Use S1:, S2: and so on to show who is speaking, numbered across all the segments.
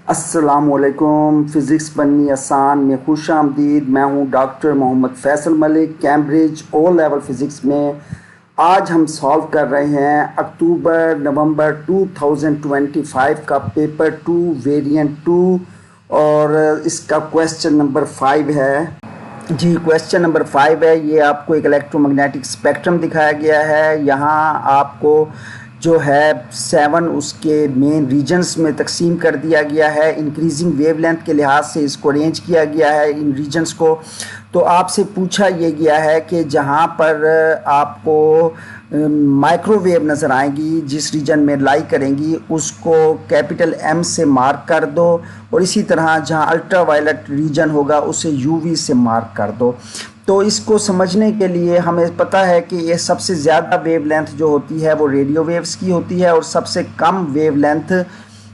S1: अस्सलाम वालेकुम। फ़िज़िक्स बननी आसान में खुश आमदीद। मैं हूँ doctor Mohammad Faisal Malik, Cambridge O level physics में। आज हम सॉल्व कर रहे हैं अक्टूबर नवंबर 2025 का पेपर 2 वेरिएंट 2 और इसका क्वेश्चन नंबर 5 है जी। क्वेश्चन नंबर 5 है, ये आपको एक इलेक्ट्रोमैग्नेटिक स्पेक्ट्रम दिखाया गया है। यहाँ आपको जो है 7 उसके मेन रीजन्स में तकसीम कर दिया गया है। इंक्रीजिंग वेवलेंथ के लिहाज से इसको अरेंज किया गया है इन रीजन्स को। तो आपसे पूछा ये गया है कि जहाँ पर आपको माइक्रोवेव नज़र आएंगी, जिस रीजन में लाई करेंगी उसको कैपिटल M से मार्क कर दो, और इसी तरह जहाँ अल्ट्रा वायलेट रीजन होगा उसे UV से मार्क कर दो। तो इसको समझने के लिए हमें पता है कि ये सबसे ज़्यादा वेवलेंथ जो होती है वो रेडियो वेव्स की होती है, और सबसे कम वेवलेंथ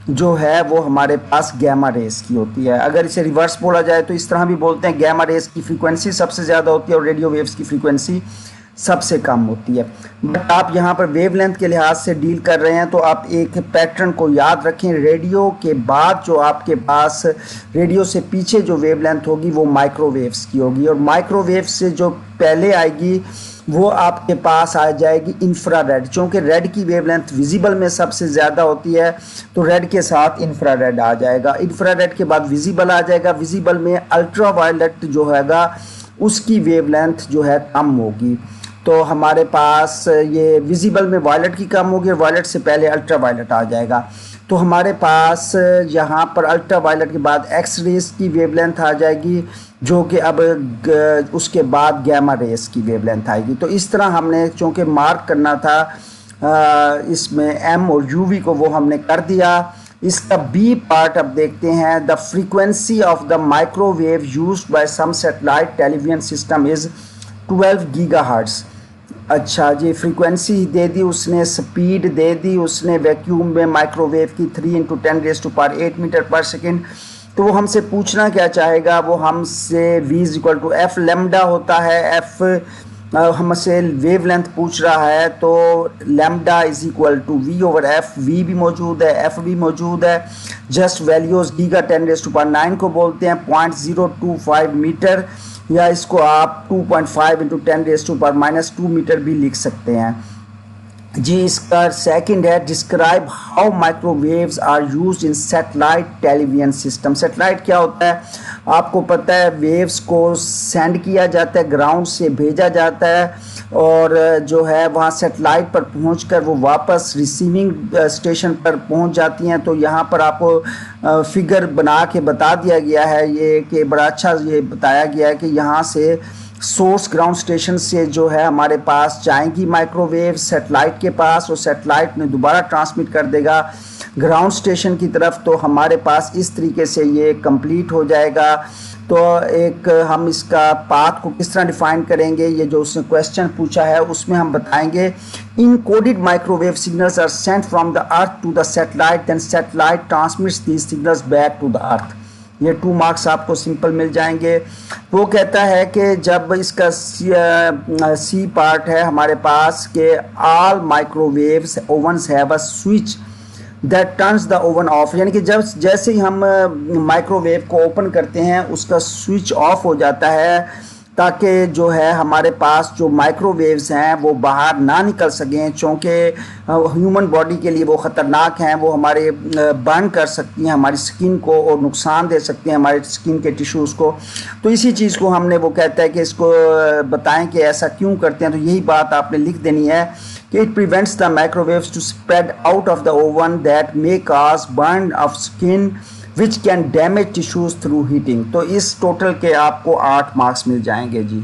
S1: जो है वो हमारे पास गैमा रेस की होती है। अगर इसे रिवर्स बोला जाए तो इस तरह भी बोलते हैं, गैमा रेस की फ्रीक्वेंसी सबसे ज़्यादा होती है और रेडियो वेव्स की फ्रीक्वेंसी सबसे कम होती है। बट आप यहाँ पर वेवलेंथ के लिहाज से डील कर रहे हैं, तो आप एक पैटर्न को याद रखें। रेडियो के बाद जो आपके पास रेडियो से पीछे जो वेवलेंथ होगी वो माइक्रोवेव्स की होगी, और माइक्रोवेव से जो पहले आएगी वो आपके पास आ जाएगी इंफ्रारेड। चूँकि रेड की वेवलेंथ विजिबल में सबसे ज़्यादा होती है तो रेड के साथ इंफ्रारेड आ जाएगा। इंफ्रारेड के बाद विजिबल आ जाएगा। विजिबल में अल्ट्रा वायलेट जो हैगा उसकी वेवलेंथ जो है कम होगी। तो हमारे पास ये विजिबल में वायलेट की कम होगी और वायलेट से पहले अल्ट्रा वायलेट आ जाएगा। तो हमारे पास यहाँ पर अल्ट्रा वायलेट के बाद एक्स रेस की वेवलेंथ आ जाएगी, जो कि अब उसके बाद गैमा रेस की वेवलेंथ आएगी। तो इस तरह हमने चूँकि मार्क करना था इसमें M और UV को, वो हमने कर दिया। इसका B पार्ट अब देखते हैं। The frequency of the microwave used by some satellite television system is 12 gigahertz. अच्छा जी, फ्रीक्वेंसी दे दी उसने, स्पीड दे दी उसने वैक्यूम में माइक्रोवेव की 3 × 10⁸ मीटर पर सेकेंड। तो वो हमसे पूछना क्या चाहेगा, वो हमसे V = F लैम्डा होता है। F हमसे वेवलेंथ पूछ रहा है, तो लैम्डा = V/F। V भी मौजूद है, F भी मौजूद है। जस्ट वैल्यूज़ गीगा 10⁹ को बोलते हैं, 0.025 मीटर, या इसको आप 2.5 × 10⁻² मीटर भी लिख सकते हैं जी। इसका सेकंड है, describe how microwaves are used in satellite television system. Satellite क्या होता है आपको पता है, वेव्स को सेंड किया जाता है, ग्राउंड से भेजा जाता है, और जो है वहाँ सैटेलाइट पर पहुंचकर वो वापस रिसीविंग स्टेशन पर पहुंच जाती हैं। तो यहाँ पर आपको फिगर बना के बता दिया गया है ये, कि बड़ा अच्छा ये बताया गया है कि यहाँ से सोर्स ग्राउंड स्टेशन से जो है हमारे पास जाएंगी माइक्रोवेव सैटेलाइट के पास, और सैटेलाइट में दोबारा ट्रांसमिट कर देगा ग्राउंड स्टेशन की तरफ। तो हमारे पास इस तरीके से ये कंप्लीट हो जाएगा। तो एक हम इसका पाथ को किस तरह डिफाइन करेंगे, ये जो उसने क्वेश्चन पूछा है उसमें हम बताएंगे। Encoded microwave signals are sent from the earth to the satellite, then satellite transmits these signals back to the earth. ये 2 मार्क्स आपको सिंपल मिल जाएंगे। वो कहता है कि जब इसका सी पार्ट है हमारे पास के all microwaves ओवन्स have a switch that turns the oven of, यानी कि जब जैसे ही हम माइक्रोवेव को ओपन करते हैं उसका स्विच ऑफ हो जाता है, ताकि जो है हमारे पास जो माइक्रोवेव्स हैं वो बाहर ना निकल सकें। चूँकि ह्यूमन बॉडी के लिए वो ख़तरनाक हैं, वो हमारे बर्न कर सकती हैं हमारी स्किन को, और नुकसान दे सकती हैं हमारे स्किन के टिश्यूज़ को। तो इसी चीज़ को हमने, वो कहता है कि इसको बताएं कि ऐसा क्यों करते हैं। तो यही बात आपने लिख देनी है कि it prevents the microwaves to spread out of the oven that may cause burn of skin which can damage tissues through heating. तो इस टोटल के आपको 8 मार्क्स मिल जाएंगे जी।